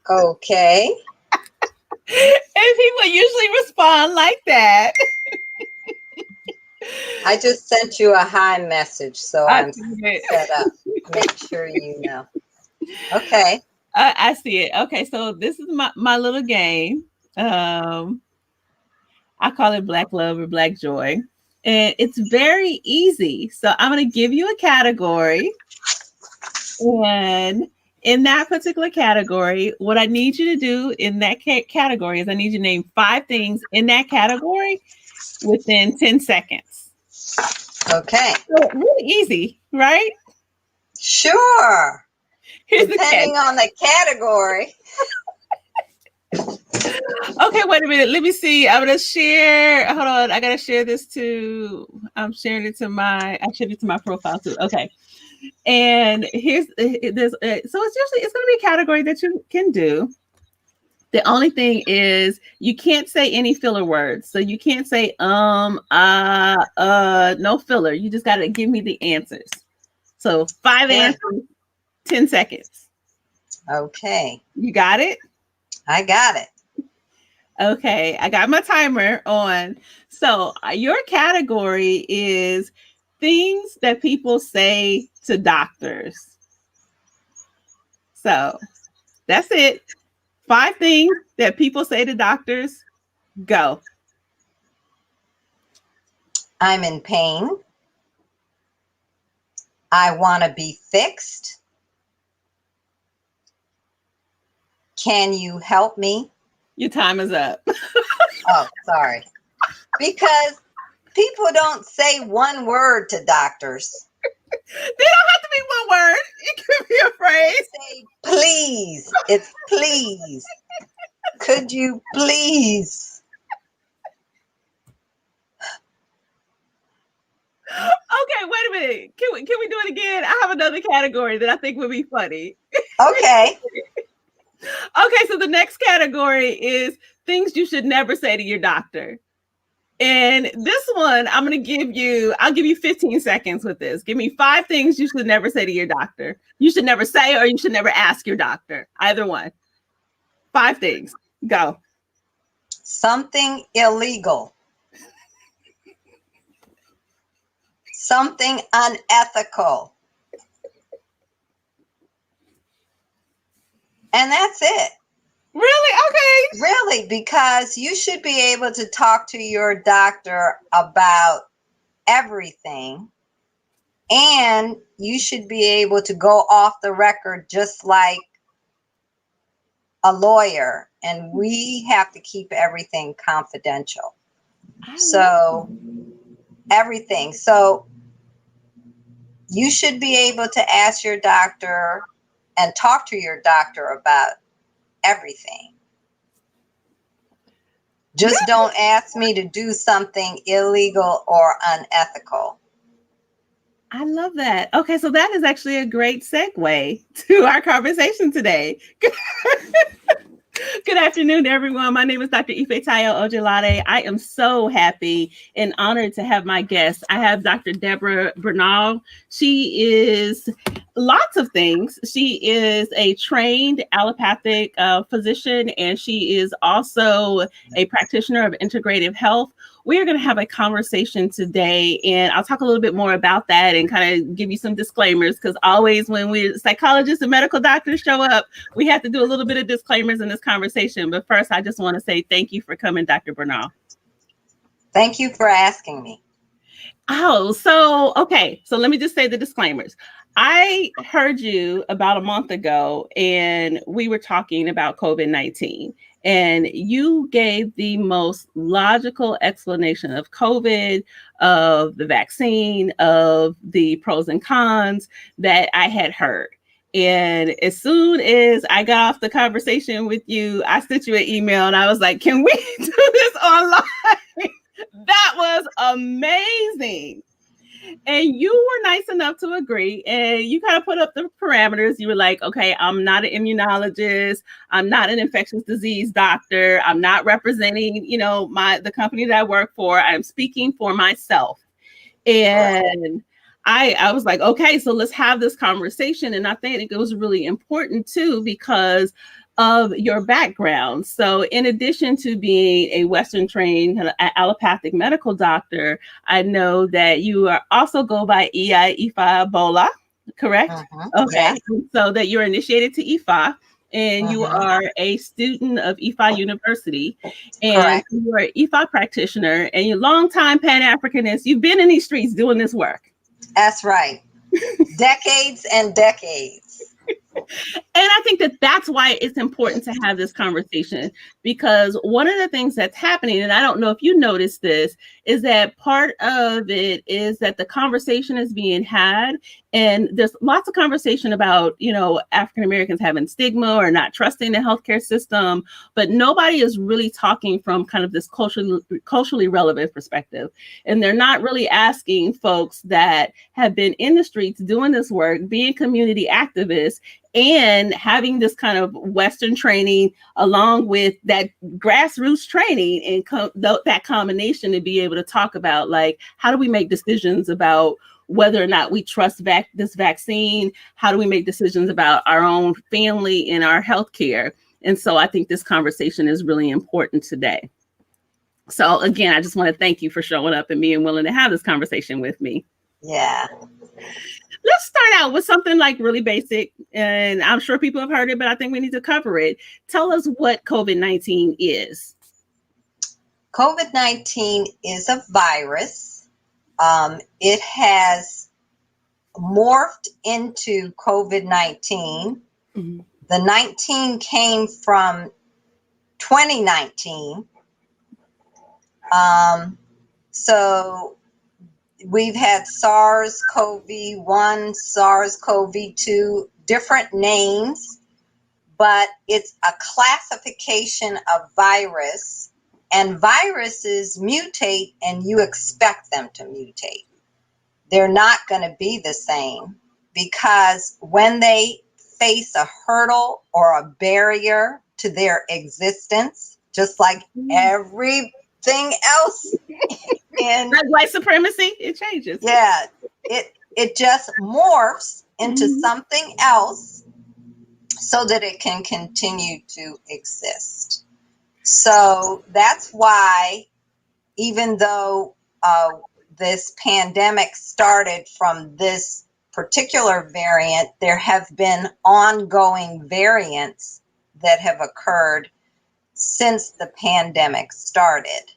Okay. And people usually respond like that. I just sent you a hi message, so I I'm see it. set up. Make sure you know. Okay. I see it. Okay, so this is my little game. I call it Black Love or Black Joy. And it's very easy. So I'm going to give you a category. And in that particular category, what I need you to do in that category is I need you to name 5 things in that category within 10 seconds. Okay. So really easy, right? Sure. Here's Depending on the category. Okay, wait a minute. Let me see. I'm gonna share. Hold on. I gotta share this to. I'm sharing it to my. I shared it to my profile too. Okay. And here's this. So it's gonna be a category that you can do. The only thing is you can't say any filler words. So you can't say no filler. You just gotta give me the answers. So 5 answers, 10 seconds. Okay. You got it? I got it. Okay, I got my timer on. So your category is things that people say to doctors. So that's it. 5 things that people say to doctors. Go. I'm in pain. I want to be fixed. Can you help me? Your time is up. Oh, sorry. Because people don't say one word to doctors. They don't have to be one word. It could be a phrase. They say please. It's please. Could you please? Okay, wait a minute. Can we do it again? I have another category that I think would be funny. Okay. Okay, so the next category is things you should never say to your doctor. And this one, I'll give you 15 seconds with this. Give me 5 things you should never say to your doctor. You should never say, or you should never ask your doctor. Either one. 5 things. Go. Something illegal. Something unethical. And that's it. Really? Okay. Really, because you should be able to talk to your doctor about everything. And you should be able to go off the record just like a lawyer. And we have to keep everything confidential. So, everything. So, you should be able to ask your doctor and talk to your doctor about everything. Just don't ask me to do something illegal or unethical. I love that. Okay, so that is actually a great segue to our conversation today. Good afternoon, everyone. My name is Dr. Ifetayo Ojelade. I am so happy and honored to have my guest. I have Dr. Deborah Bernal. She is lots of things. She is a trained allopathic physician, and she is also a practitioner of integrative health. We are going to have a conversation today, and I'll talk a little bit more about that and kind of give you some disclaimers, because always when we psychologists and medical doctors show up, we have to do a little bit of disclaimers in this conversation. But first, I just want to say thank you for coming, Dr. Bernal. Thank you for asking me. Oh, so, okay. So let me just say the disclaimers. I heard you about a month ago, and we were talking about COVID-19. And you gave the most logical explanation of COVID, of the vaccine, of the pros and cons that I had heard. And as soon as I got off the conversation with you, I sent you an email and I was like, can we do this online? That was amazing. And you were nice enough to agree, and you kind of put up the parameters. You were like, okay, I'm not an immunologist. I'm not an infectious disease doctor. I'm not representing, the company that I work for. I'm speaking for myself. And I was like, okay, so let's have this conversation. And I think it was really important too, because of your background. So in addition to being a Western trained kind of allopathic medical doctor, I know that you are also go by Ifeyo Ojelade, correct? Yeah. Okay. So that you're initiated to IFA and you are a student of IFA University and Correct. you're an IFA practitioner and you're a longtime Pan-Africanist. You've been in these streets doing this work. That's right. Decades and decades. And I think that that's why it's important to have this conversation, because one of the things that's happening, and I don't know if you noticed this, is that part of it is that the conversation is being had, and there's lots of conversation about, you know, African Americans having stigma or not trusting the healthcare system, but nobody is really talking from kind of this culturally relevant perspective. And they're not really asking folks that have been in the streets doing this work, being community activists, and having this kind of Western training along with that grassroots training and that combination to be able to talk about, like, how do we make decisions about whether or not we trust this vaccine? How do we make decisions about our own family and our healthcare? And so I think this conversation is really important today. So again, I just want to thank you for showing up and being willing to have this conversation with me. Yeah. Let's start out with something like really basic, and I'm sure people have heard it, but I think we need to cover it. Tell us what COVID-19 is. COVID-19 is a virus. It has morphed into COVID-19. Mm-hmm. The 19 came from 2019. So we've had SARS-CoV-1, SARS-CoV-2, different names, but it's a classification of virus, and viruses mutate and you expect them to mutate. They're not going to be the same because when they face a hurdle or a barrier to their existence, just like everything else in like white supremacy, it changes. Yeah, it just morphs into something else so that it can continue to exist. So that's why, even though this pandemic started from this particular variant, there have been ongoing variants that have occurred since the pandemic started.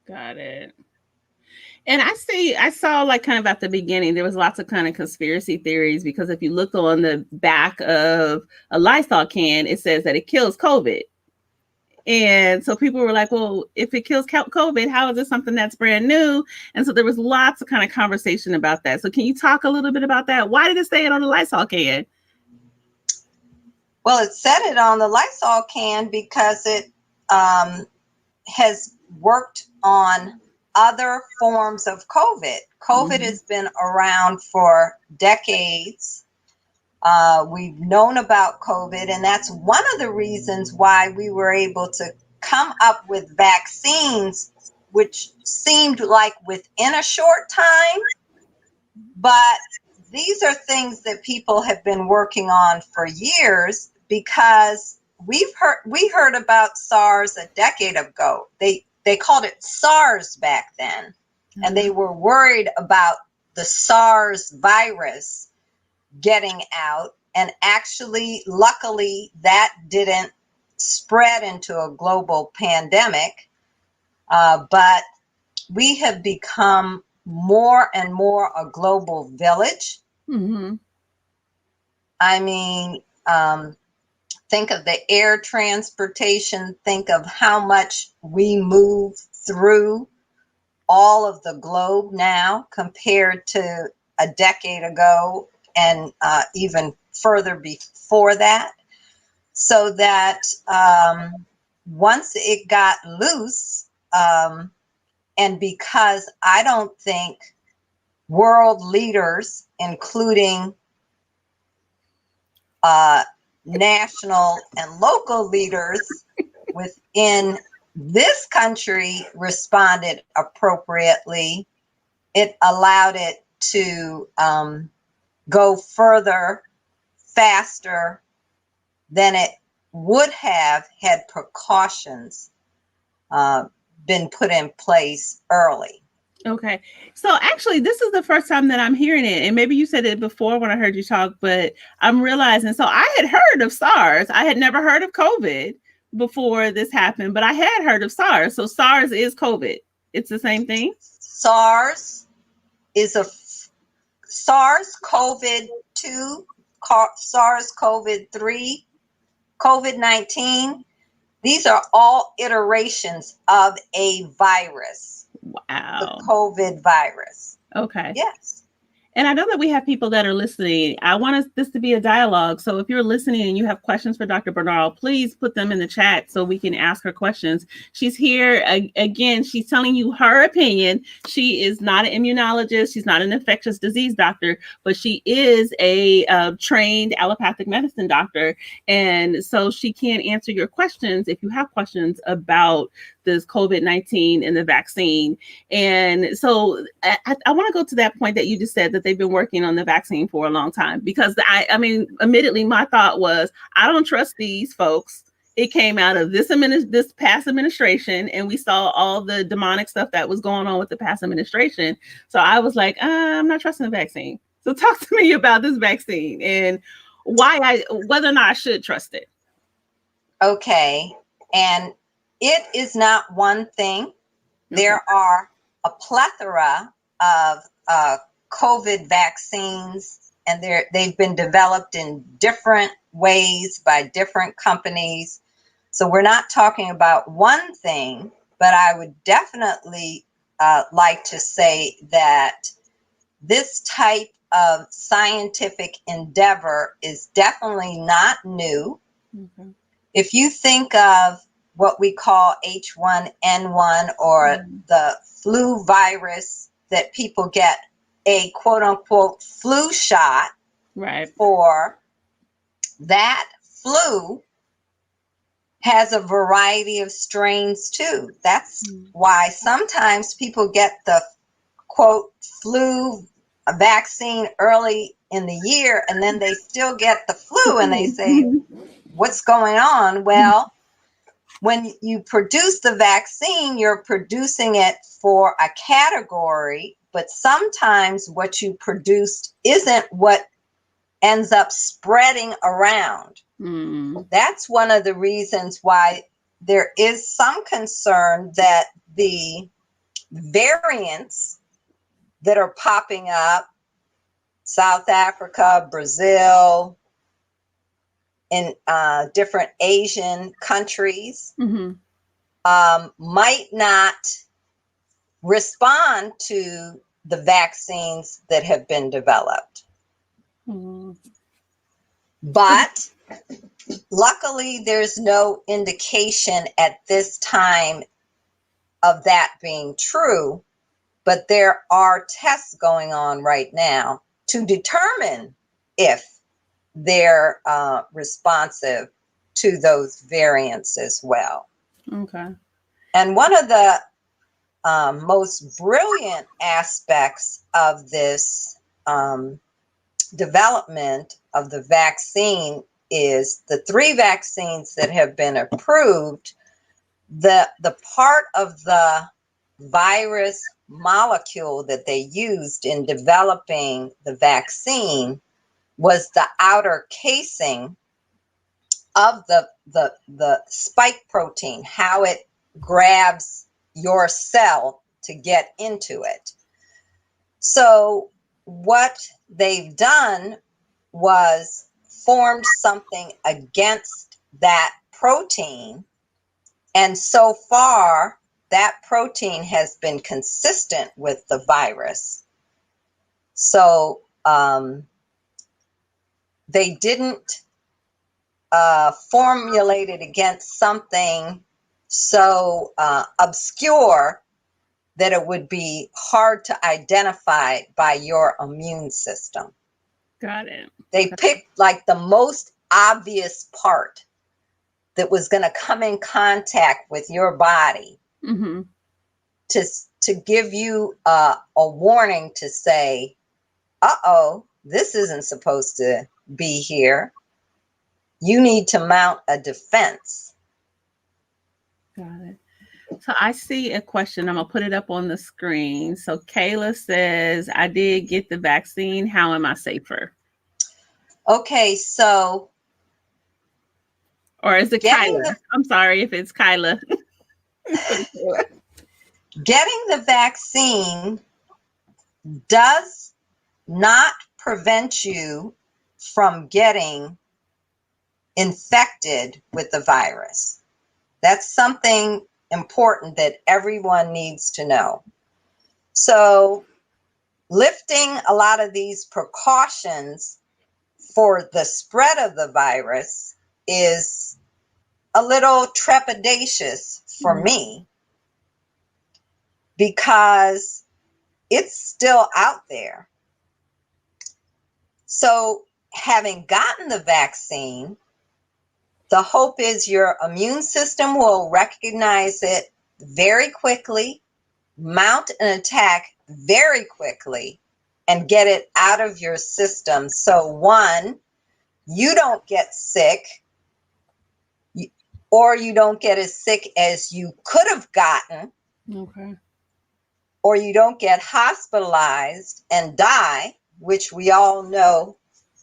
Got it. And I saw like kind of at the beginning, there was lots of kind of conspiracy theories, because if you look on the back of a Lysol can, it says that it kills COVID. And so people were like, well, if it kills COVID, how is it something that's brand new? And so there was lots of kind of conversation about that. So can you talk a little bit about that? Why did it say it on the Lysol can? Well, it said it on the Lysol can because it has worked on other forms of COVID. COVID has been around for decades. We've known about COVID, and that's one of the reasons why we were able to come up with vaccines, which seemed like within a short time. But these are things that people have been working on for years, because we heard about SARS a decade ago. They called it SARS back then, and they were worried about the SARS virus getting out. And actually, luckily, that didn't spread into a global pandemic. But we have become more and more a global village. Mm-hmm. I mean, think of the air transportation. Think of how much we move through all of the globe now compared to a decade ago, and even further before that. So that once it got loose, and because I don't think world leaders, including national and local leaders within this country, responded appropriately, it allowed it to go further, faster than it would have had precautions been put in place early. Okay. So actually, this is the first time that I'm hearing it. And maybe you said it before when I heard you talk, but I'm realizing. So I had heard of SARS. I had never heard of COVID before this happened, but I had heard of SARS. So SARS is COVID. It's the same thing. SARS is a SARS-CoV-2, SARS-CoV-3, COVID-19. These are all iterations of a virus. Wow. The COVID virus. Okay. Yes. And I know that we have people that are listening. I want this to be a dialogue. So if you're listening and you have questions for Dr. Bernal, please put them in the chat so we can ask her questions. She's here again. She's telling you her opinion. She is not an immunologist. She's not an infectious disease doctor, but she is a trained allopathic medicine doctor. And so she can answer your questions if you have questions about this COVID-19 and the vaccine. And so I want to go to that point that you just said, that they've been working on the vaccine for a long time, because I mean, admittedly, my thought was, I don't trust these folks. It came out of this past administration, and we saw all the demonic stuff that was going on with the past administration. So I was like, I'm not trusting the vaccine. So talk to me about this vaccine and whether or not I should trust it. Okay. And it is not one thing. There are a plethora of COVID vaccines, and they've been developed in different ways by different companies. So we're not talking about one thing, but I would definitely like to say that this type of scientific endeavor is definitely not new. Mm-hmm. If you think of what we call H1N1, or the flu virus that people get a quote unquote flu shot for, that flu has a variety of strains too. That's why sometimes people get the quote flu vaccine early in the year, and then they still get the flu, and they say, what's going on? Well, when you produce the vaccine, you're producing it for a category, but sometimes what you produced isn't what ends up spreading around. That's one of the reasons why there is some concern that the variants that are popping up, South Africa, Brazil, in different Asian countries, might not respond to the vaccines that have been developed. But luckily, there's no indication at this time of that being true. But there are tests going on right now to determine if they're responsive to those variants as well. Okay. And one of the most brilliant aspects of this development of the vaccine is the 3 vaccines that have been approved. The part of the virus molecule that they used in developing the vaccine was the outer casing of the spike protein, how it grabs your cell to get into it. So what they've done was formed something against that protein, and so far that protein has been consistent with the virus. So they didn't formulate it against something so obscure that it would be hard to identify by your immune system. Got it. They picked like the most obvious part that was going to come in contact with your body to give you a warning to say, uh-oh, this isn't supposed to be here. you need to mount a defense. Got it. So I see a question. I'm going to put it up on the screen. So Kayla says, I did get the vaccine. How am I safer? Okay, so. Or is it Kyla? I'm sorry if it's Kyla. Getting the vaccine does not prevent you from getting infected with the virus. That's something important that everyone needs to know. So, lifting a lot of these precautions for the spread of the virus is a little trepidatious for me, because it's still out there. So, having gotten the vaccine, the hope is your immune system will recognize it very quickly, mount an attack very quickly, and get it out of your system. So, one, you don't get sick, or you don't get as sick as you could have gotten. Okay. Or you don't get hospitalized and die, which we all know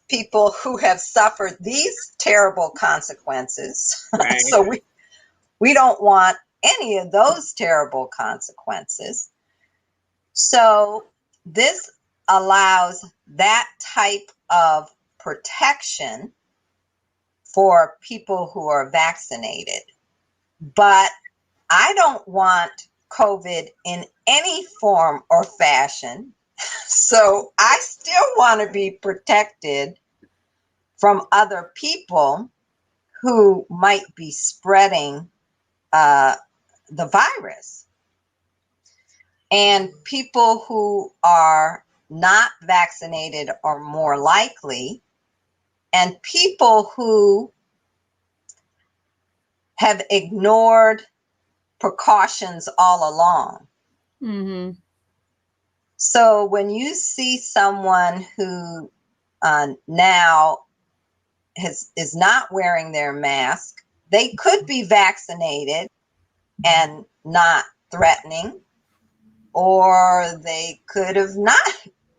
people who have suffered these terrible consequences. Right. So we don't want any of those terrible consequences. So this allows that type of protection for people who are vaccinated. But I don't want COVID in any form or fashion. So I still want to be protected from other people who might be spreading the virus. And people who are not vaccinated are more likely, and people who have ignored precautions all along. Mm-hmm. So when you see someone who now is not wearing their mask, they could be vaccinated and not threatening, or they could have not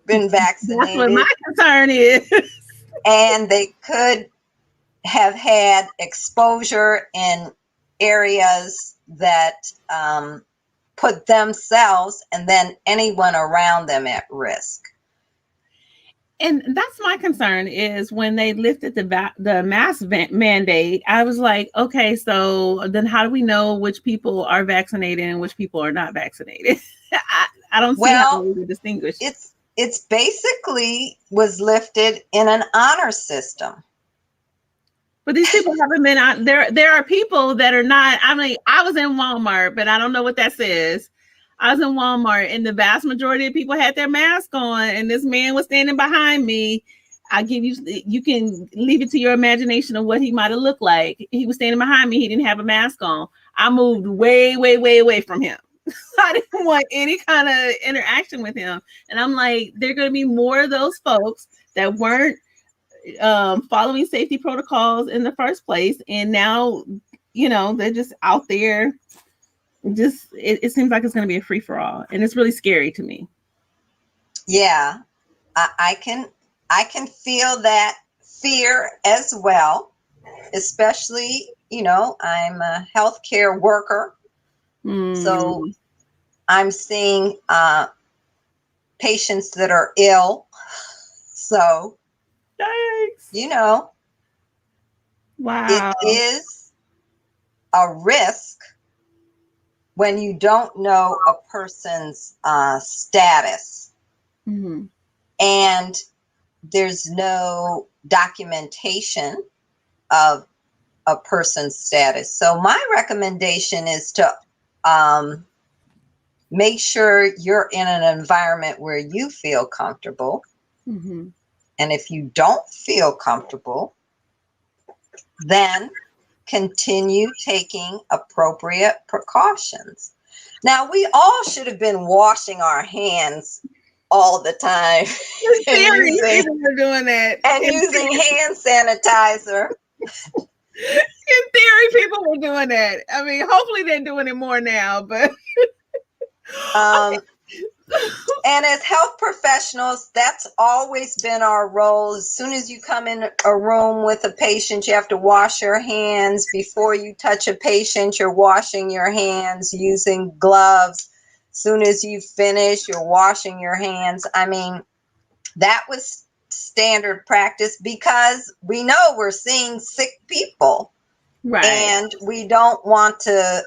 been vaccinated. That's what my concern is. And they could have had exposure in areas that put themselves and then anyone around them at risk. And that's my concern, is when they lifted the mask mandate, I was like, okay, so then how do we know which people are vaccinated and which people are not vaccinated? I don't see how we distinguish. It's basically was lifted in an honor system. But these people haven't been out there. There are people that are not. I mean, I was in Walmart, but I don't know what that says. I was in Walmart, and the vast majority of people had their mask on, and this man was standing behind me. I give you can leave it to your imagination of what he might have looked like. He was standing behind me. He didn't have a mask on. I moved way, way, way away from him. I didn't want any kind of interaction with him. And I'm like, there are going to be more of those folks that weren't following safety protocols in the first place. And now, they're just out there. Just it seems like it's going to be a free for all, and it's really scary to me. Yeah, I can feel that fear as well, especially I'm a healthcare worker, so I'm seeing patients that are ill. So, yikes. Wow, it is a risk when you don't know a person's status, and there's no documentation of a person's status. So my recommendation is to make sure you're in an environment where you feel comfortable. And if you don't feel comfortable, then continue taking appropriate precautions. Now, we all should have been washing our hands all the time and using hand sanitizer. In theory, people were doing that. I mean, hopefully they're doing it more now, but and as health professionals, that's always been our role. As soon as you come in a room with a patient, you have to wash your hands. Before you touch a patient, you're washing your hands using gloves. As soon as you finish, you're washing your hands. I mean, that was standard practice because we know we're seeing sick people. right. And we don't want to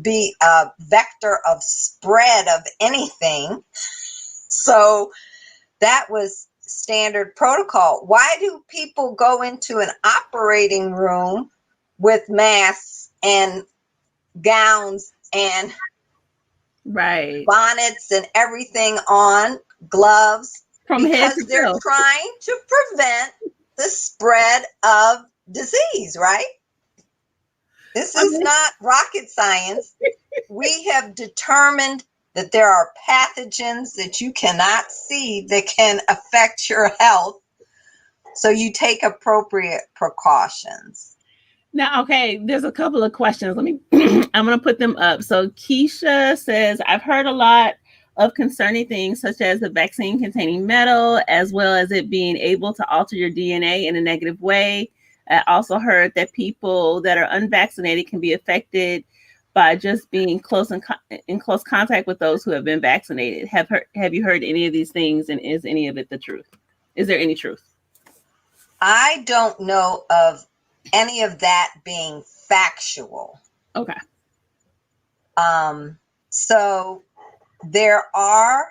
be a vector of spread of anything. So that was standard protocol. Why do people go into an operating room with masks and gowns and right. bonnets and everything on, gloves? From head to Because they're toe. trying to prevent the spread of disease, right? This is not rocket science. We have determined that there are pathogens that you cannot see that can affect your health. So you take appropriate precautions. Now, okay, there's a couple of questions. Let me, I'm going to put them up. So Keisha says, I've heard a lot of concerning things such as the vaccine containing metal, as well as it being able to alter your DNA in a negative way. I also heard that people that are unvaccinated can be affected by just being in close contact with those who have been vaccinated. Have you heard any of these things, and is any of it the truth? Is there any truth? I don't know of any of that being factual. Okay. So there are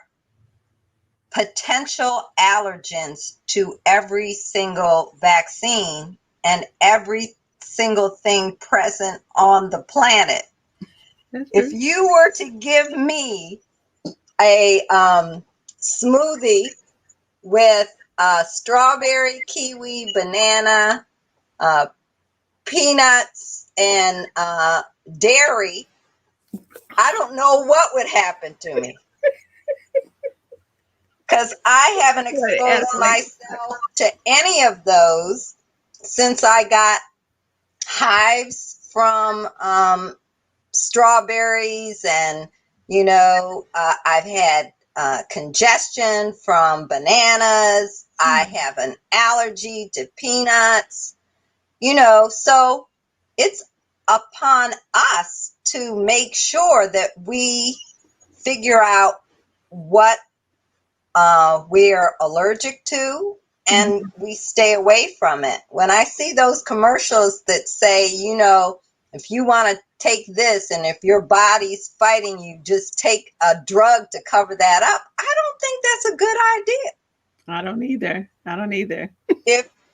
potential allergens to every single vaccine and every single thing present on the planet. If you were to give me a smoothie with strawberry, kiwi, banana, peanuts, and dairy, I don't know what would happen to me. Because I haven't exposed myself to any of those since I got hives from strawberries, and I've had congestion from bananas. I have an allergy to peanuts. So it's upon us to make sure that we figure out what we're allergic to, and we stay away from it. When I see those commercials that say, if you want to take this and if your body's fighting you, just take a drug to cover that up, I don't think that's a good idea. I don't either.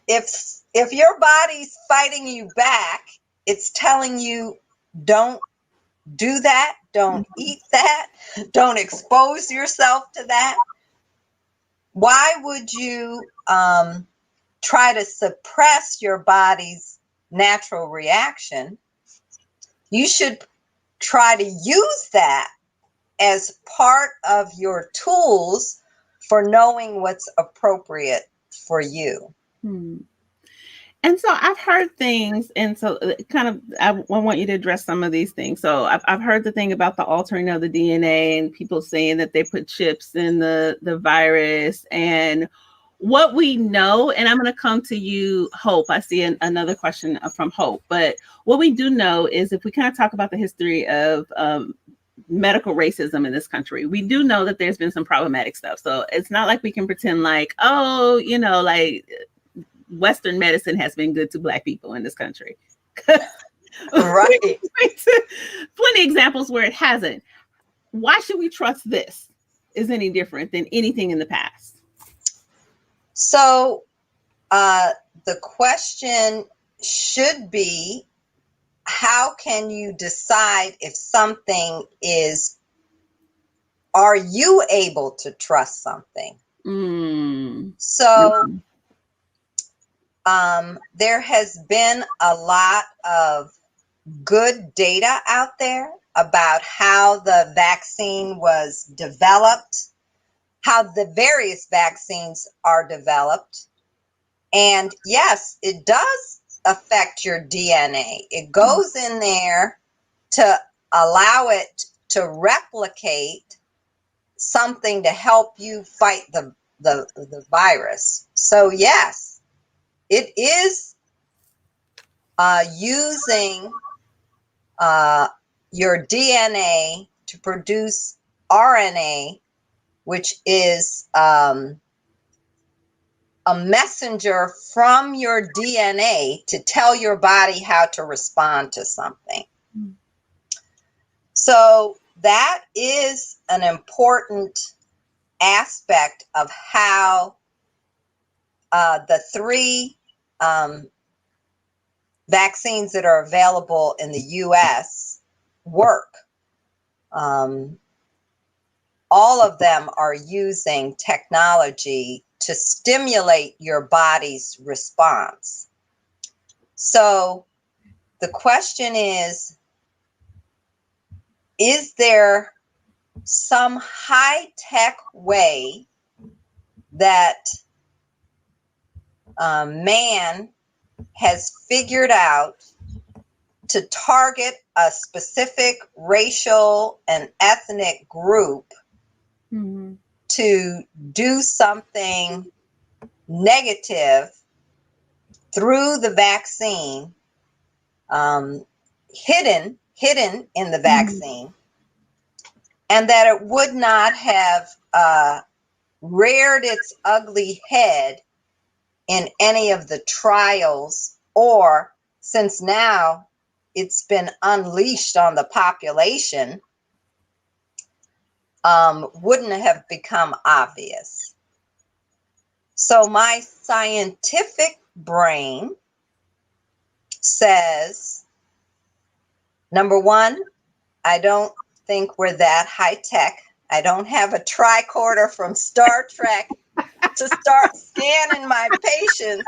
If your body's fighting you back, it's telling you don't do that, don't eat that, don't expose yourself to that. Why would you try to suppress your body's natural reaction? You should try to use that as part of your tools for knowing what's appropriate for you. And so I've heard things, and so I want you to address some of these things. So I've heard the thing about the altering of the DNA and people saying that they put chips in the virus, and what we know, and I'm going to come to you, Hope. I see another question from Hope, but what we do know is if we kind of talk about the history of medical racism in this country, we do know that there's been some problematic stuff. So it's not like we can pretend like, like Western medicine has been good to Black people in this country. Right. Plenty of examples where it hasn't. Why should we trust this is any different than anything in the past? So the question should be, how can you decide if something are you able to trust something? So there has been a lot of good data out there about how the vaccine was developed, how the various vaccines are developed. And yes, it does affect your DNA. It goes in there to allow it to replicate something to help you fight the virus. So yes, it is using your DNA to produce RNA, which is a messenger from your DNA to tell your body how to respond to something. So that is an important aspect of how the three vaccines that are available in the US work. All of them are using technology to stimulate your body's response. So the question is there some high-tech way that man has figured out to target a specific racial and ethnic group to do something negative through the vaccine, hidden in the vaccine, and that it would not have reared its ugly head in any of the trials, or since now it's been unleashed on the population, wouldn't have become obvious. So my scientific brain says, number one, I don't think we're that high tech. I don't have a tricorder from Star Trek to start scanning my patients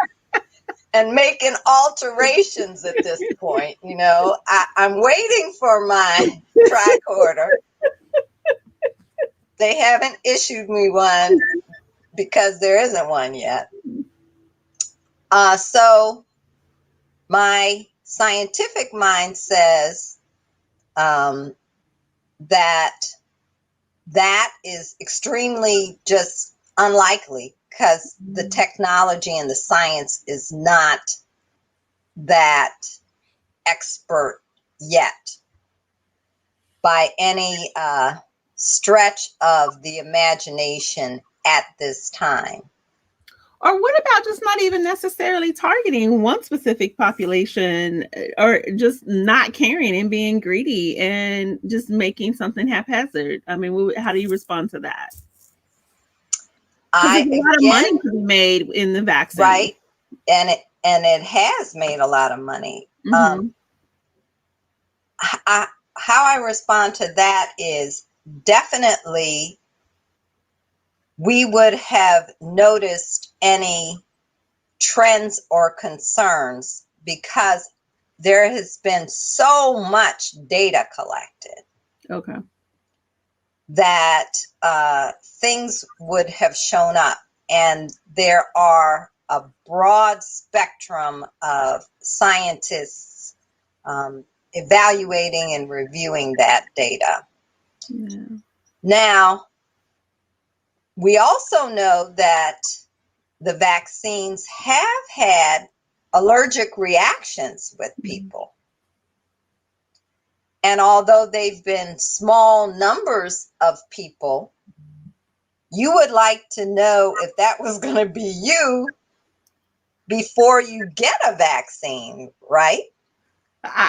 and making alterations at this point. You know, I'm waiting for my tricorder. They haven't issued me one because there isn't one yet. So my scientific mind says that is extremely just unlikely, because the technology and the science is not that expert yet by any stretch of the imagination at this time. Or what about just not even necessarily targeting one specific population, or just not caring and being greedy and just making something haphazard? I mean, how do you respond to that? There's a lot of money to be made in the vaccine. Right. And it has made a lot of money. How I respond to that is definitely we would have noticed any trends or concerns because there has been so much data collected. Okay. That things would have shown up, and there are a broad spectrum of scientists evaluating and reviewing that data. Yeah. Now, we also know that the vaccines have had allergic reactions with people. And although they've been small numbers of people, you would like to know if that was going to be you before you get a vaccine, right?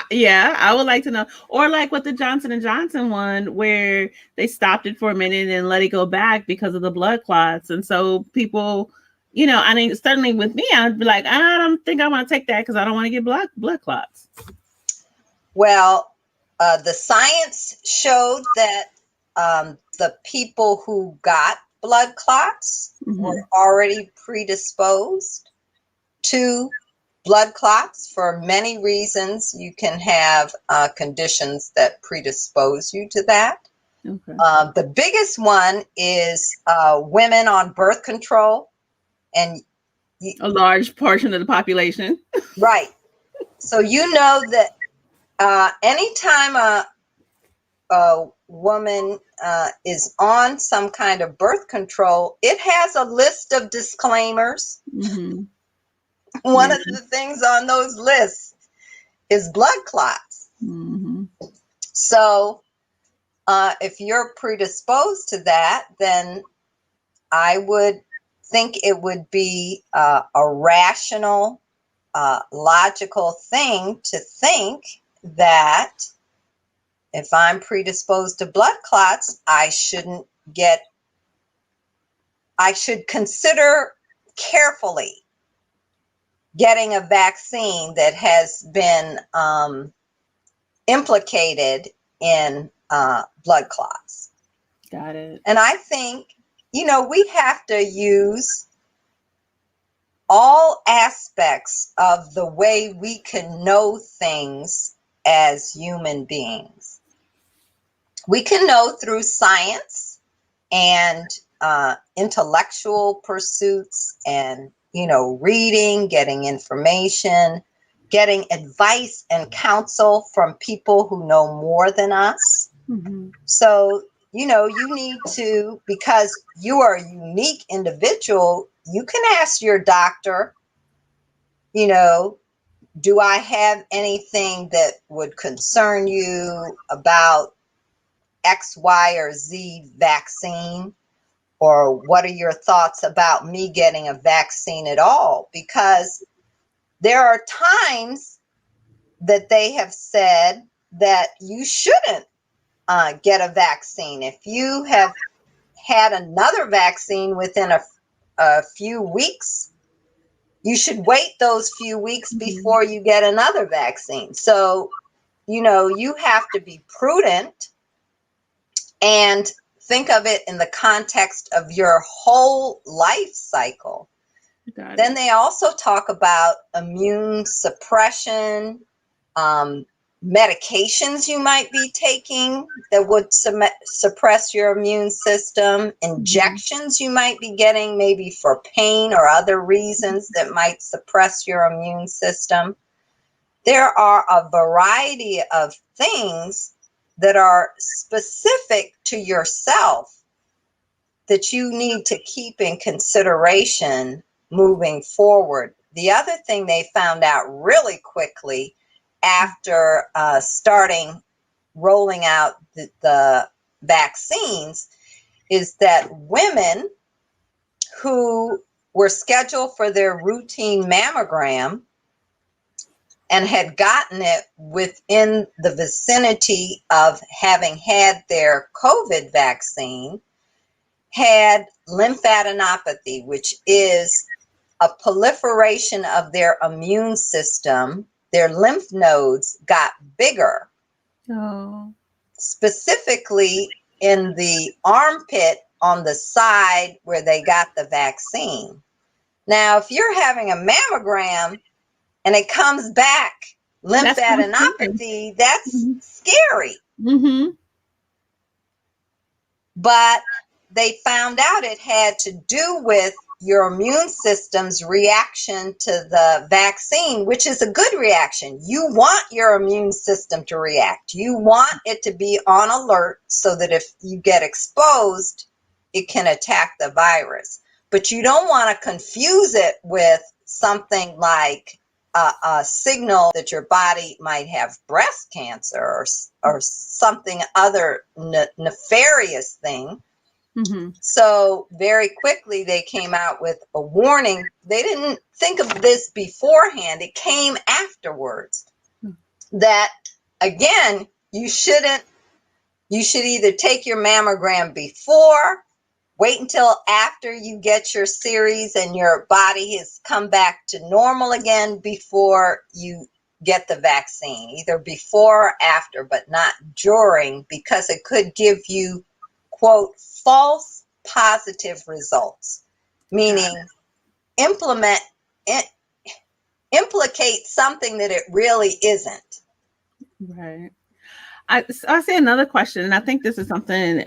Yeah, I would like to know. Or like with the Johnson & Johnson one, where they stopped it for a minute and let it go back because of the blood clots. And so people, you know, I mean, certainly with me, I'd be like, I don't think I want to take that because I don't want to get blood clots. Well, the science showed that the people who got blood clots were already predisposed to blood clots for many reasons. You can have conditions that predispose you to that. Okay. The biggest one is women on birth control, and a large portion of the population. Right. So you know that anytime a woman is on some kind of birth control, it has a list of disclaimers. Mm-hmm. One of the things on those lists is blood clots. Mm-hmm. So if you're predisposed to that, then I would think it would be a rational, logical thing to think that if I'm predisposed to blood clots, I should consider carefully getting a vaccine that has been implicated in blood clots. Got it. And I think, we have to use all aspects of the way we can know things as human beings. We can know through science and intellectual pursuits and, reading, getting information, getting advice and counsel from people who know more than us. Mm-hmm. So, you need to, because you are a unique individual, you can ask your doctor, do I have anything that would concern you about X, Y, or Z vaccine? Or what are your thoughts about me getting a vaccine at all? Because there are times that they have said that you shouldn't get a vaccine. If you have had another vaccine within a few weeks, you should wait those few weeks before you get another vaccine. So, you have to be prudent and think of it in the context of your whole life cycle. Then they also talk about immune suppression, medications you might be taking that would suppress your immune system, injections you might be getting maybe for pain or other reasons that might suppress your immune system. There are a variety of things that are specific to yourself that you need to keep in consideration moving forward. The other thing they found out really quickly after starting rolling out the vaccines is that women who were scheduled for their routine mammogram and had gotten it within the vicinity of having had their COVID vaccine had lymphadenopathy, which is a proliferation of their immune system. Their lymph nodes got bigger, specifically in the armpit on the side where they got the vaccine. Now, if you're having a mammogram and it comes back lymphadenopathy, that's scary. Mm-hmm. But they found out it had to do with your immune system's reaction to the vaccine, which is a good reaction. You want your immune system to react. You want it to be on alert so that if you get exposed, it can attack the virus. But you don't want to confuse it with something like a signal that your body might have breast cancer or something other nefarious thing. Mm-hmm. So very quickly they came out with a warning. They didn't think of this beforehand. It came afterwards. That again, you should either take your mammogram before, wait until after you get your series and your body has come back to normal again before you get the vaccine. Either before or after, but not during, because it could give you, quote, false positive results, meaning implicate something that it really isn't. Right. I say another question, and I think this is something,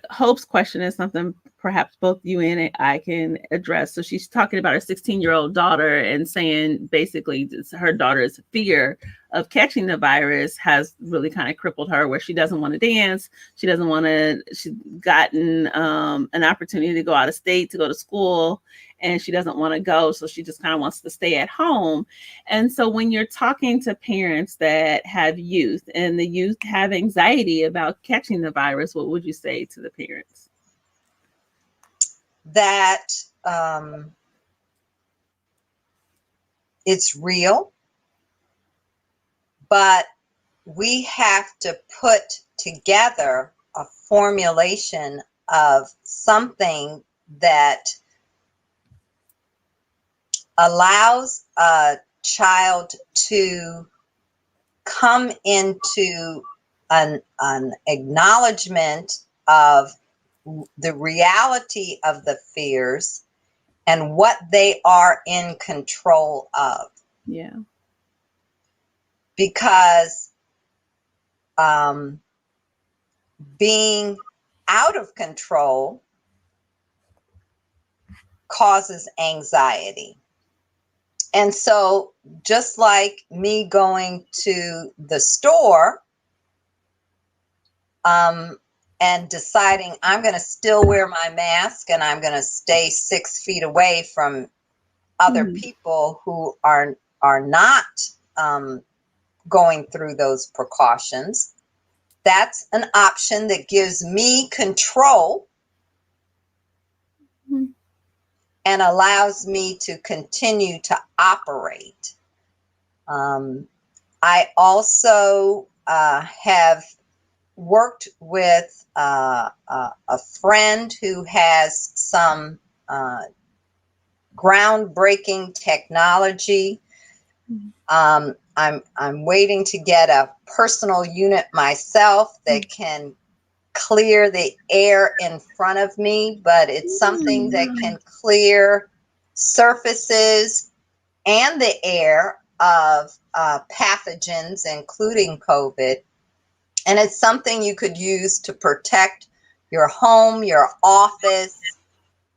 Hope's question is something perhaps both you and I can address. So she's talking about her 16-year-old daughter and saying basically her daughter's fear of catching the virus has really kind of crippled her, where she doesn't want to dance. She's gotten an opportunity to go out of state to go to school, and she doesn't want to go. So she just kind of wants to stay at home. And so when you're talking to parents that have youth and the youth have anxiety about catching the virus, what would you say to the parents? That it's real, but we have to put together a formulation of something that allows a child to come into an acknowledgement of the reality of the fears and what they are in control of. Yeah. Because being out of control causes anxiety. And so just like me going to the store and deciding I'm going to still wear my mask and I'm going to stay 6 feet away from other people who are not going through those precautions, that's an option that gives me control and allows me to continue to operate. I also have worked with a friend who has some groundbreaking technology. I'm waiting to get a personal unit myself that can clear the air in front of me, but it's something that can clear surfaces and the air of pathogens, including COVID. And it's something you could use to protect your home, your office,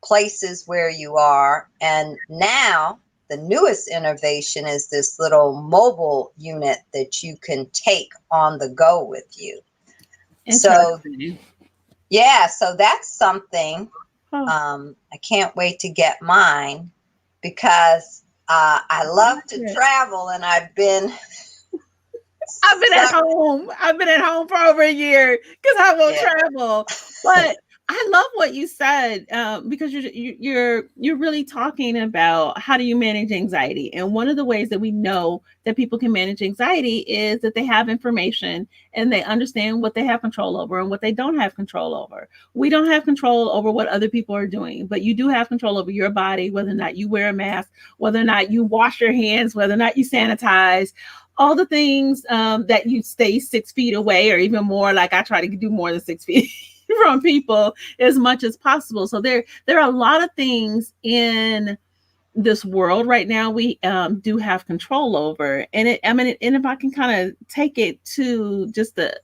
places where you are. And now the newest innovation is this little mobile unit that you can take on the go with you. So, yeah, so that's something. I can't wait to get mine because I love to travel, and I've been at home. I've been at home for over a year because I won't travel. But I love what you said because you're really talking about how do you manage anxiety. And one of the ways that we know that people can manage anxiety is that they have information and they understand what they have control over and what they don't have control over. We don't have control over what other people are doing, but you do have control over your body, whether or not you wear a mask, whether or not you wash your hands, whether or not you sanitize. All the things that you stay 6 feet away or even more. Like I try to do more than 6 feet from people as much as possible. So there are a lot of things in this world right now we do have control over. And if I can kind of take it to just the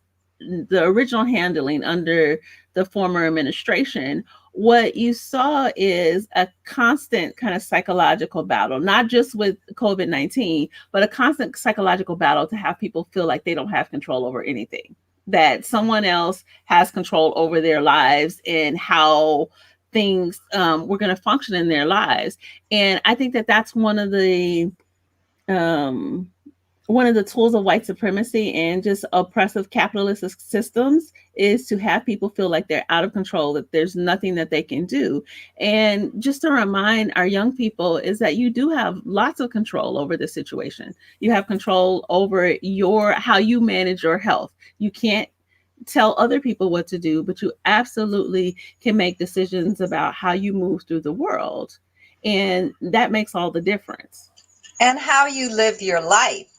original handling under the former administration, what you saw is a constant kind of psychological battle, not just with COVID-19, but a constant psychological battle to have people feel like they don't have control over anything, that someone else has control over their lives and how things were going to function in their lives. And I think that that's one of the tools of white supremacy and just oppressive capitalist systems is to have people feel like they're out of control, that there's nothing that they can do. And just to remind our young people is that you do have lots of control over the situation. You have control over how you manage your health. You can't tell other people what to do, but you absolutely can make decisions about how you move through the world. And that makes all the difference. And how you live your life.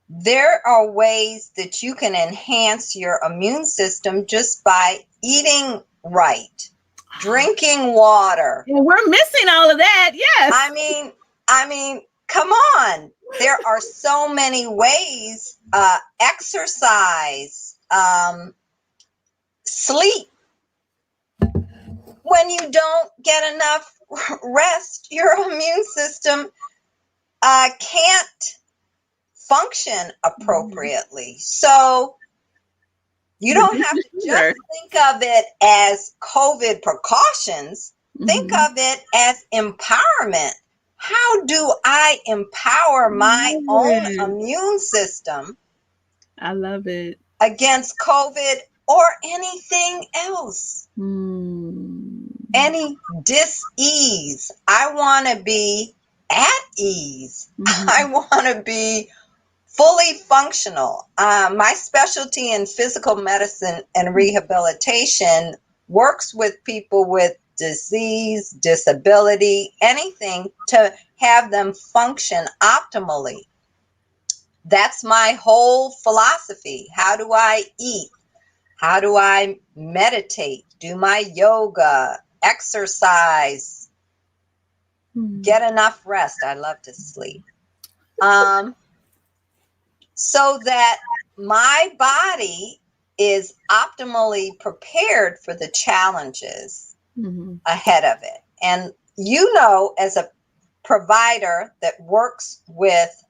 There are ways that you can enhance your immune system just by eating right, drinking water. Well, we're missing all of that. Yes. I mean, come on. There are so many ways. Exercise, sleep. When you don't get enough rest, your immune system can't function appropriately. So you don't have to just think of it as COVID precautions. Think of it as empowerment. How do I empower my own immune system? I love it. Against COVID or anything else? Any dis-ease. I want to be at ease. I want to be fully functional. My specialty in physical medicine and rehabilitation works with people with disease, disability, anything to have them function optimally. That's my whole philosophy. How do I eat? How do I meditate? Do my yoga, exercise, get enough rest. I love to sleep. So that my body is optimally prepared for the challenges ahead of it. And you know, as a provider that works with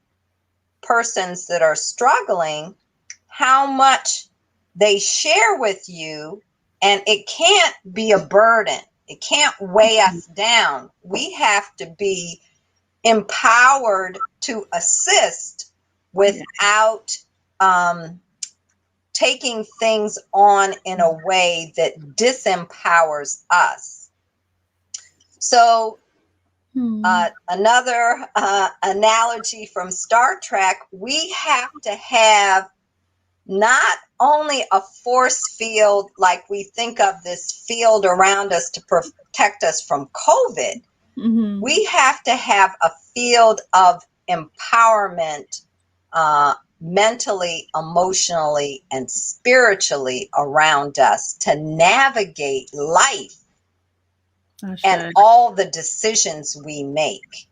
persons that are struggling, how much they share with you, and it can't be a burden. It can't weigh us down. We have to be empowered to assist without taking things on in a way that disempowers us. So another analogy from Star Trek, we have to have not only a force field like we think of this field around us to protect us from COVID, we have to have a field of empowerment mentally, emotionally, and spiritually around us to navigate life and all the decisions we make.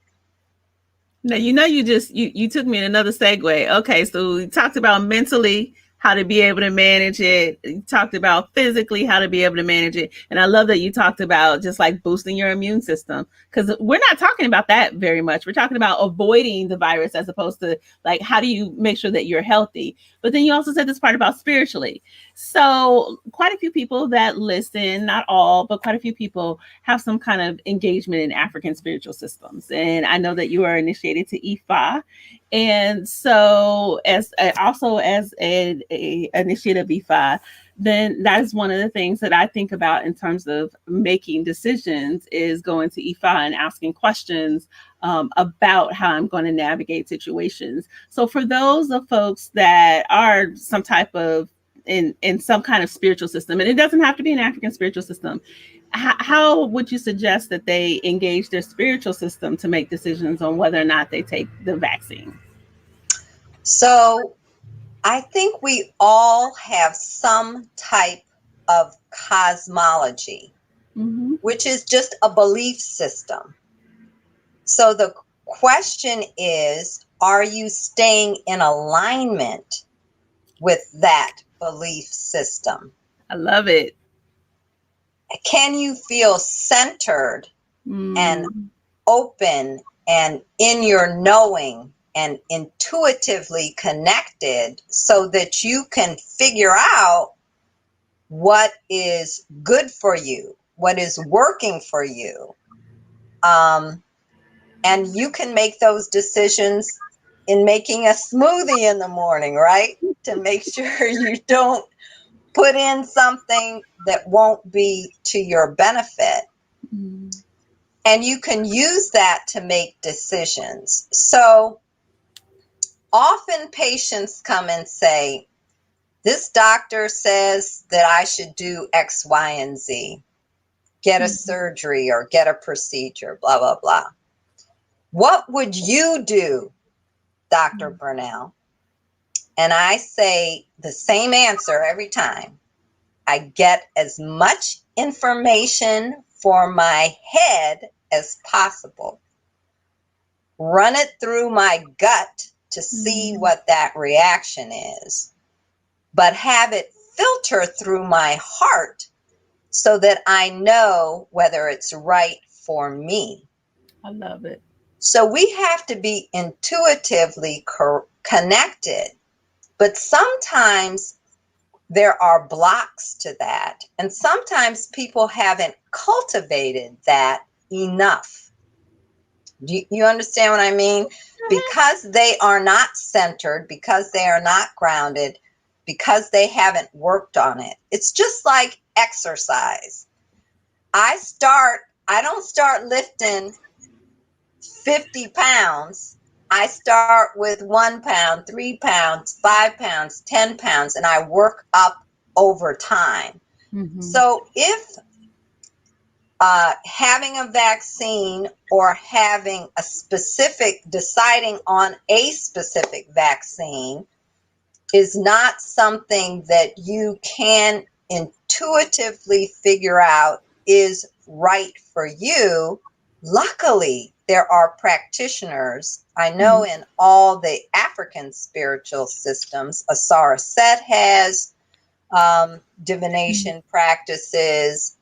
Now, you know, you took me in another segue. Okay, so we talked about mentally how to be able to manage it. You talked about physically how to be able to manage it. And I love that you talked about just like boosting your immune system, because we're not talking about that very much. We're talking about avoiding the virus as opposed to like, how do you make sure that you're healthy? But then you also said this part about spiritually. So quite a few people that listen, not all, but quite a few people have some kind of engagement in African spiritual systems. And I know that you are initiated to Ifa. And so as an initiative Ifa, then that is one of the things that I think about in terms of making decisions, is going to Ifa and asking questions about how I'm going to navigate situations. So for those of folks that are some type of in some kind of spiritual system, and it doesn't have to be an African spiritual system, how would you suggest that they engage their spiritual system to make decisions on whether or not they take the vaccine? So I think we all have some type of cosmology, which is just a belief system. So the question is, are you staying in alignment with that belief system? I love it. Can you feel centered and open and in your knowing and intuitively connected so that you can figure out what is good for you, what is working for you? And you can make those decisions in making a smoothie in the morning, right? To make sure you don't put in something that won't be to your benefit. And you can use that to make decisions. So often patients come and say, this doctor says that I should do X, Y, and Z, get a surgery or get a procedure, blah, blah, blah. What would you do, Dr. Bernal? And I say the same answer every time. I get as much information for my head as possible. run it through my gut to see what that reaction is, but have it filter through my heart so that I know whether it's right for me. I love it. So we have to be intuitively connected, but sometimes there are blocks to that. And sometimes people haven't cultivated that enough. Do you understand what I mean? Because they are not centered, because they are not grounded, because they haven't worked on it. It's just like exercise. I don't start lifting 50 pounds. I start with 1 pound, 3 pounds, 5 pounds, 10 pounds, and I work up over time. So if having a vaccine or having a specific, deciding on a specific vaccine is not something that you can intuitively figure out is right for you, luckily there are practitioners. I know in all the African spiritual systems, Asara Set has divination practices.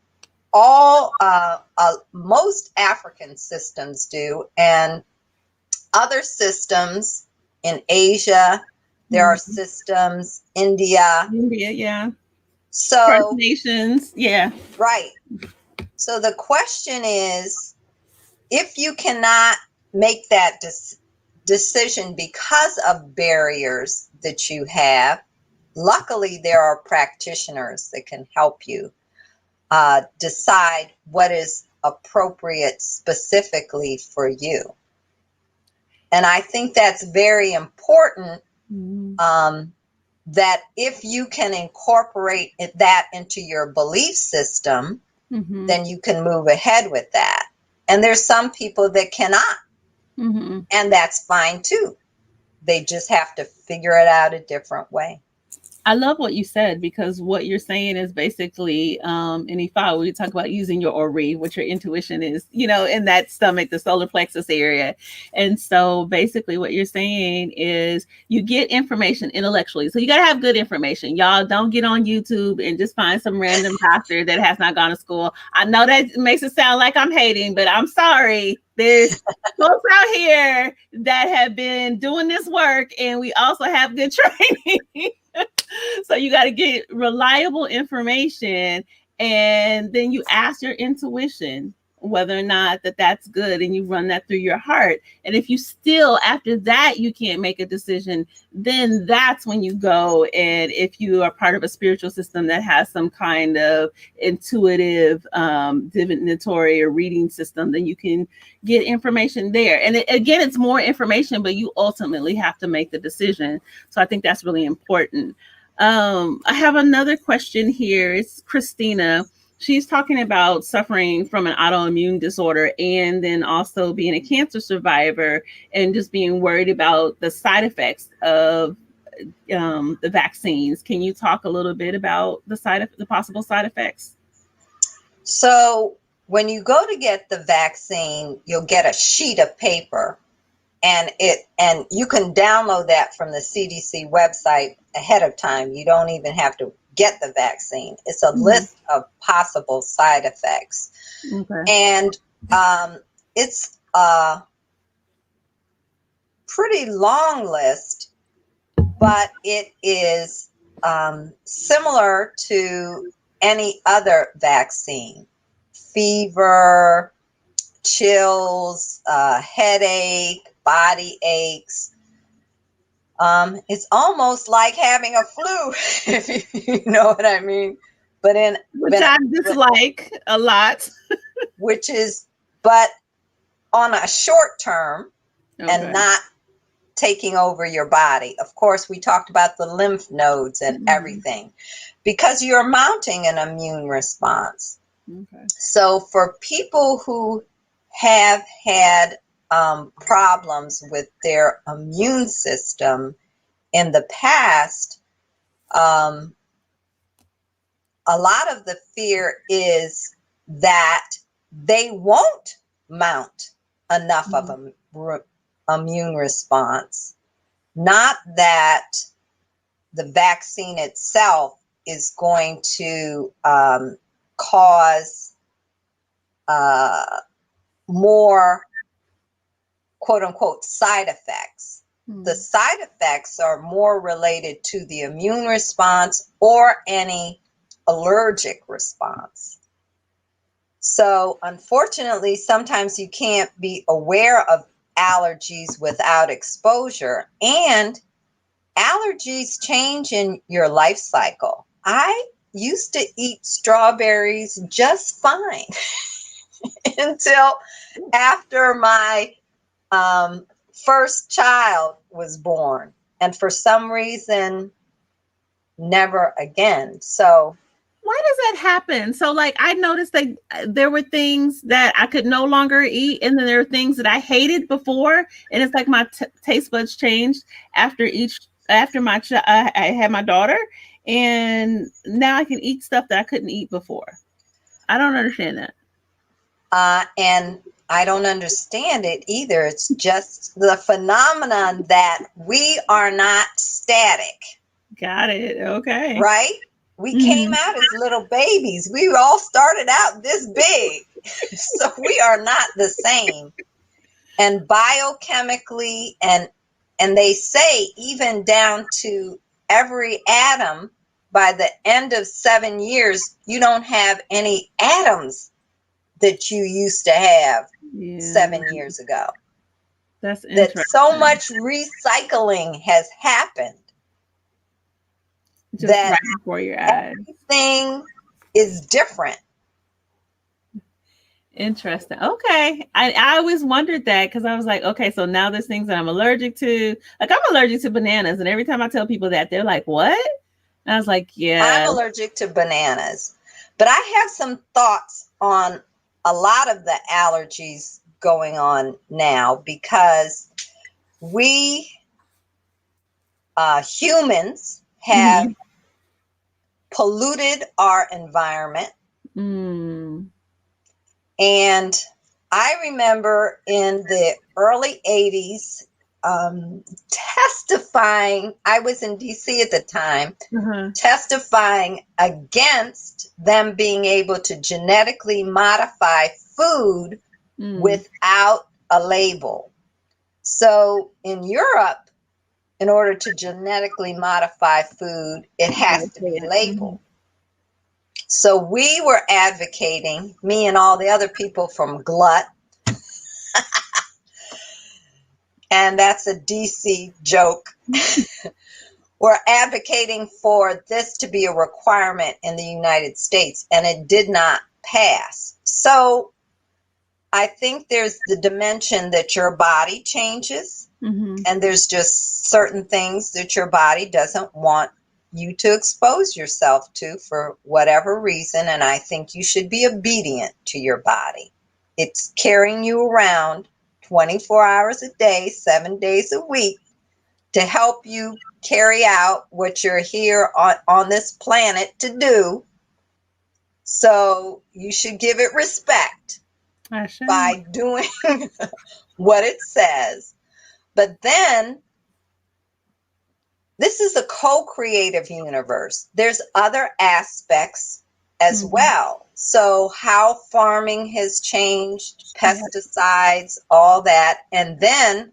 Most African systems do, and other systems in Asia, there are systems, India. Yeah. So, First Nations, yeah. Right. So the question is, if you cannot make that decision because of barriers that you have, luckily there are practitioners that can help you decide what is appropriate specifically for you. And I think that's very important, that if you can incorporate that into your belief system, then you can move ahead with that. And there's some people that cannot, and that's fine too. They just have to figure it out a different way. I love what you said, because what you're saying is basically, in Ifá, we talk about using your ori, which your intuition is, in that stomach, the solar plexus area. And so basically what you're saying is you get information intellectually. So you got to have good information. Y'all don't get on YouTube and just find some random doctor that has not gone to school. I know that makes it sound like I'm hating, but I'm sorry. There's folks out here that have been doing this work, and we also have good training. So you got to get reliable information, and then you ask your intuition whether or not that's good, and you run that through your heart. And if you still, after that, you can't make a decision, then that's when you go, and if you are part of a spiritual system that has some kind of intuitive divinatory or reading system, then you can get information there. And again, it's more information, but you ultimately have to make the decision. So I think that's really important. I have another question here. It's Christina. She's talking about suffering from an autoimmune disorder, and then also being a cancer survivor, and just being worried about the side effects of the vaccines. Can you talk a little bit about the possible side effects? So when you go to get the vaccine, you'll get a sheet of paper, and you can download that from the CDC website ahead of time. You don't even have to get the vaccine. It's a list of possible side effects. Okay. And it's a pretty long list, but it is similar to any other vaccine. Fever, chills, headache, body aches. It's almost like having a flu, if you know what I mean. But which I dislike a lot. But on a short term, and not taking over your body. Of course, we talked about the lymph nodes and everything, because you're mounting an immune response. So for people who have had problems with their immune system in the past, a lot of the fear is that they won't mount enough of a immune response. Not that the vaccine itself is going to cause more quote unquote side effects. The side effects are more related to the immune response or any allergic response. So unfortunately, sometimes you can't be aware of allergies without exposure, and allergies change in your life cycle. I used to eat strawberries just fine until after my first child was born, and for some reason, never again. So why does that happen? So, like, I noticed that there were things that I could no longer eat, and then there were things that I hated before, and it's like my taste buds changed after I had my daughter, and now I can eat stuff that I couldn't eat before. I don't understand that. And I don't understand it either. It's just the phenomenon that we are not static. Got it. Okay. Right? We came out as little babies. We all started out this big. So we are not the same. And biochemically, and they say even down to every atom, by the end of 7 years, you don't have any atoms that you used to have 7 years ago. That's interesting. That so much recycling has happened. Just that right before your eyes. Everything is different. Interesting. Okay. I always wondered that, because I was like, okay, so now there's things that I'm allergic to. Like, I'm allergic to bananas. And every time I tell people that, they're like, what? And I was like, yeah. I'm allergic to bananas. But I have some thoughts on a lot of the allergies going on now, because we humans have polluted our environment. And I remember in the early 80s testifying, I was in DC at the time, testifying against them being able to genetically modify food without a label. So in Europe, in order to genetically modify food, it has to be labeled. So we were advocating, me and all the other people from GLUT, and that's a DC joke, we're advocating for this to be a requirement in the United States, and it did not pass. So I think there's the dimension that your body changes, and there's just certain things that your body doesn't want you to expose yourself to for whatever reason, and I think you should be obedient to your body. It's carrying you around 24 hours a day, 7 days a week, to help you carry out what you're here on this planet to do. So you should give it respect by doing what it says. But then, this is a co-creative universe. There's other aspects as well. So how farming has changed, pesticides, all that, and then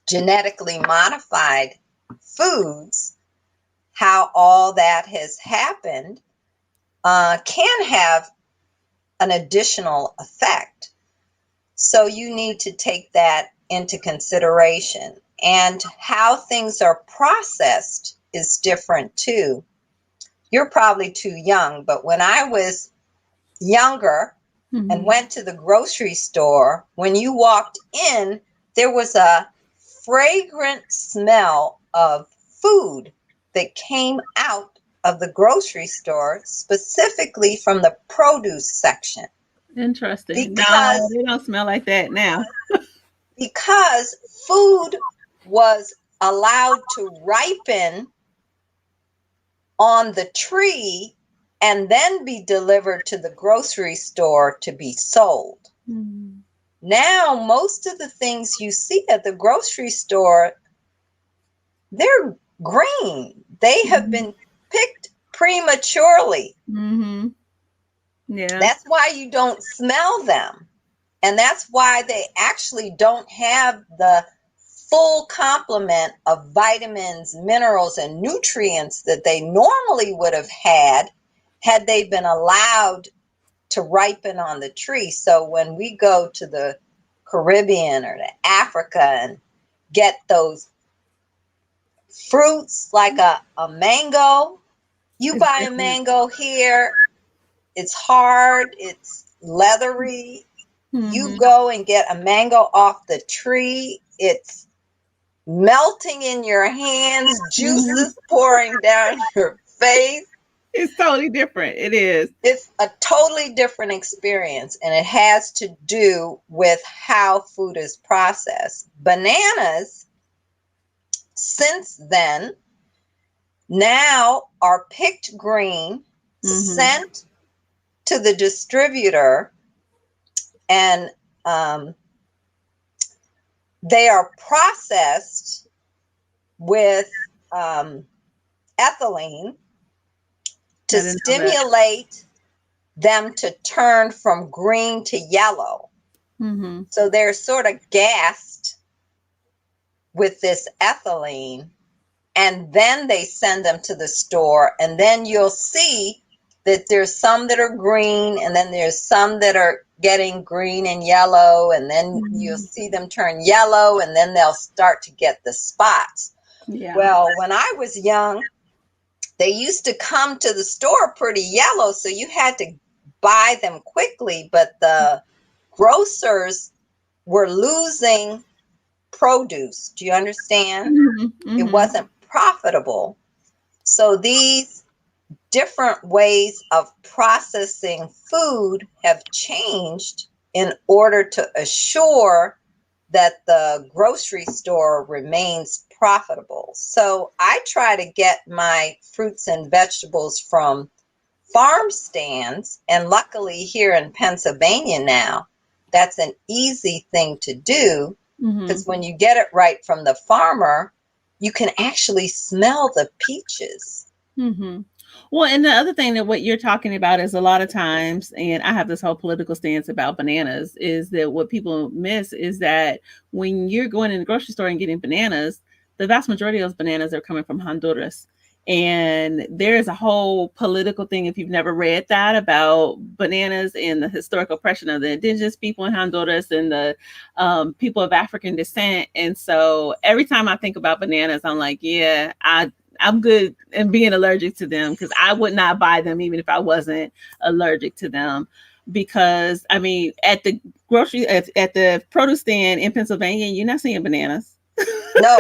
genetically modified foods, how all that has happened can have an additional effect. So you need to take that into consideration. And how things are processed is different too. You're probably too young, but when I was younger and went to the grocery store, when you walked in, there was a fragrant smell of food that came out of the grocery store, specifically from the produce section. Interesting. No, they don't smell like that now. Because food was allowed to ripen on the tree and then be delivered to the grocery store to be sold. Now, most of the things you see at the grocery store, they're green. They have been picked prematurely. Mm-hmm. Yeah. That's why you don't smell them. And that's why they actually don't have the full complement of vitamins, minerals, and nutrients that they normally would have had they been allowed to ripen on the tree. So when we go to the Caribbean or to Africa and get those fruits like a mango, you It's buy a different. mango here, it's hard, it's leathery. You go and get a mango off the tree, it's melting in your hands, juices pouring down your face. It's totally different. It is. It's a totally different experience, and it has to do with how food is processed. Bananas, since then, now are picked green, sent to the distributor, and they are processed with ethylene to stimulate them to turn from green to yellow. So they're sort of gassed with this ethylene, and then they send them to the store, and then you'll see that there's some that are green, and then there's some that are getting green and yellow, and then you'll see them turn yellow, and then they'll start to get the spots. Yeah. Well, when I was young, they used to come to the store pretty yellow, so you had to buy them quickly, but the grocers were losing produce. Do you understand? It wasn't profitable. So these different ways of processing food have changed in order to assure that the grocery store remains profitable. So I try to get my fruits and vegetables from farm stands, and luckily here in Pennsylvania now, that's an easy thing to do, because when you get it right from the farmer, you can actually smell the peaches. Well, and the other thing that what you're talking about is a lot of times, and I have this whole political stance about bananas, is that what people miss is that when you're going in the grocery store and getting bananas, the vast majority of those bananas are coming from Honduras. And there is a whole political thing, if you've never read that, about bananas and the historical oppression of the indigenous people in Honduras and the people of African descent. And so every time I think about bananas, I'm like, yeah, I'm good in being allergic to them, because I would not buy them even if I wasn't allergic to them. Because I mean, at the grocery, at the produce stand in Pennsylvania, you're not seeing bananas. No.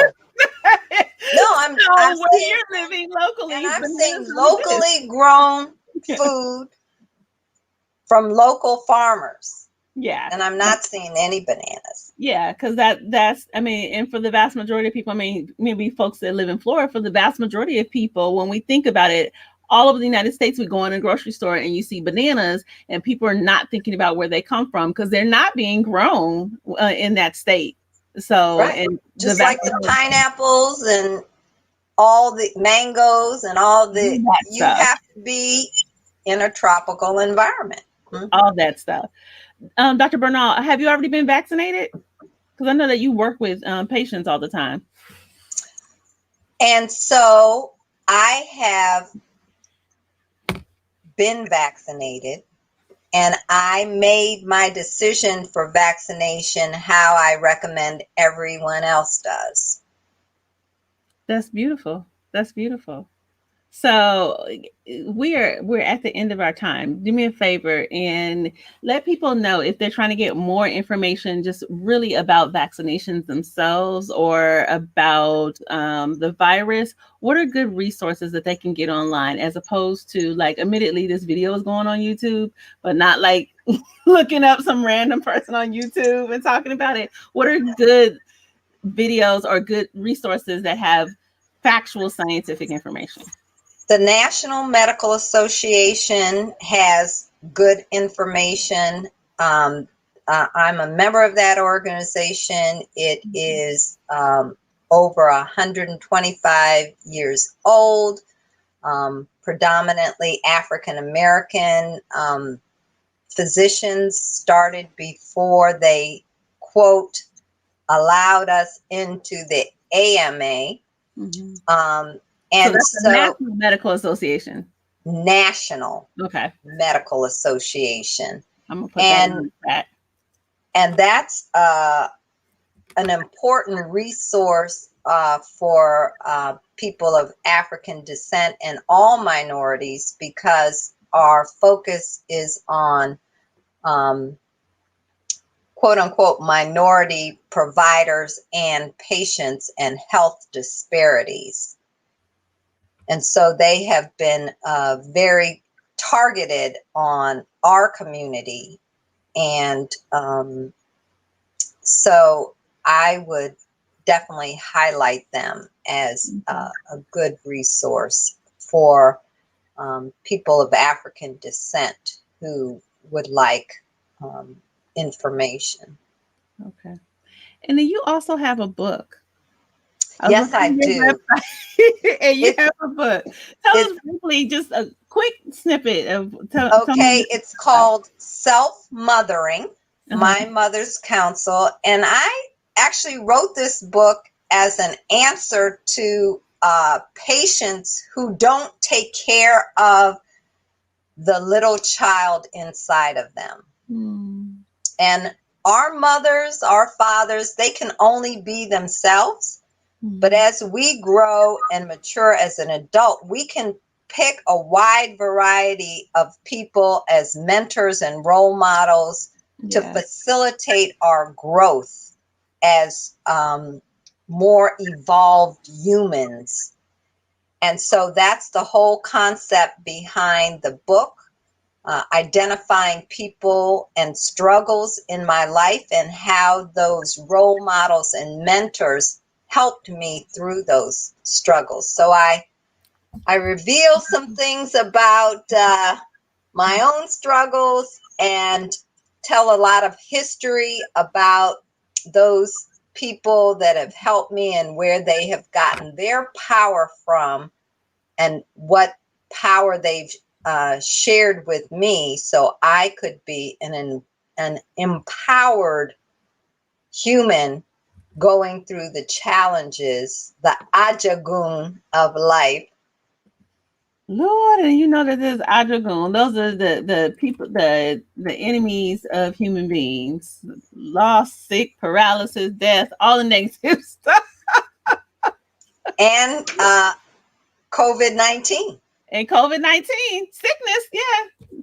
No, I'm seeing, you're living locally, and I'm seeing locally grown food from local farmers. Yeah. And I'm not seeing any bananas. Yeah, because that's I mean, and for the vast majority of people, I mean, maybe folks that live in Florida, for the vast majority of people, when we think about it, all over the United States, we go in a grocery store and you see bananas, and people are not thinking about where they come from because they're not being grown in that state. So, and just like the pineapples and all the mangoes and all the, you have to be in a tropical environment. All that stuff. Dr. Bernal, have you already been vaccinated? Because I know that you work with patients all the time. And so I have been vaccinated, and I made my decision for vaccination how I recommend everyone else does. That's beautiful. That's beautiful. So we're at the end of our time. Do me a favor and let people know, if they're trying to get more information just really about vaccinations themselves or about the virus, what are good resources that they can get online, as opposed to, like, admittedly, this video is going on YouTube, but not like looking up some random person on YouTube and talking about it. What are good videos or good resources that have factual scientific information? The National Medical Association has good information. I'm a member of that organization. It is over 125 years old, predominantly African American physicians started before they, quote, allowed us into the AMA. And so that's the National Medical Association. National Okay. Medical Association. I'm gonna put that in the chat. And that's an important resource for people of African descent and all minorities, because our focus is on quote unquote minority providers and patients and health disparities. And so they have been very targeted on our community. And so I would definitely highlight them as a good resource for people of African descent who would like information. Okay. And then you also have a book. Yes, I do. And you have a book. Tell us briefly, just a quick snippet of. Okay, it's called Self-Mothering, My Mother's Counsel. And I actually wrote this book as an answer to patients who don't take care of the little child inside of them. And our mothers, our fathers, they can only be themselves. But as we grow and mature as an adult, we can pick a wide variety of people as mentors and role models to facilitate our growth as more evolved humans. And so that's the whole concept behind the book, identifying people and struggles in my life and how those role models and mentors helped me through those struggles. So I reveal some things about my own struggles and tell a lot of history about those people that have helped me and where they have gotten their power from and what power they've shared with me so I could be an empowered human going through the challenges, the ajagun of life. Lord, and you know that there's ajagun. Those are the people, the enemies of human beings. Loss, sick, paralysis, death, all the negative stuff. And COVID-19. And COVID-19, sickness,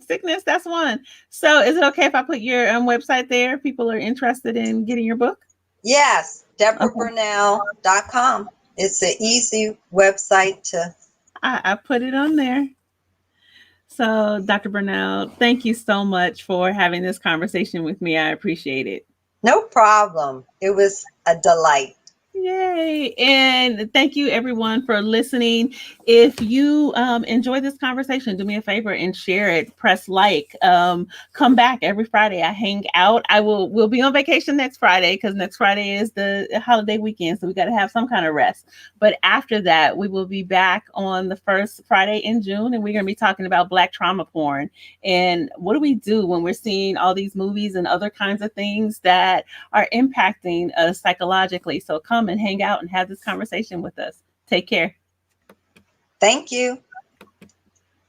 sickness, that's one. So is it okay if I put your website there? People are interested in getting your book? Yes, DeborahBernal.com. It's an easy website to. I put it on there. So, Dr. Bernal, thank you so much for having this conversation with me. I appreciate it. No problem. It was a delight. Yay. And thank you everyone for listening. If you enjoy this conversation, do me a favor and share it. Press like. Come back every Friday. I hang out. We'll be on vacation next Friday because next Friday is the holiday weekend. So we got to have some kind of rest. But after that, we will be back on the first Friday in June, and we're going to be talking about Black trauma porn. And what do we do when we're seeing all these movies and other kinds of things that are impacting us psychologically? So come and hang out and have this conversation with us. Take care. Thank you.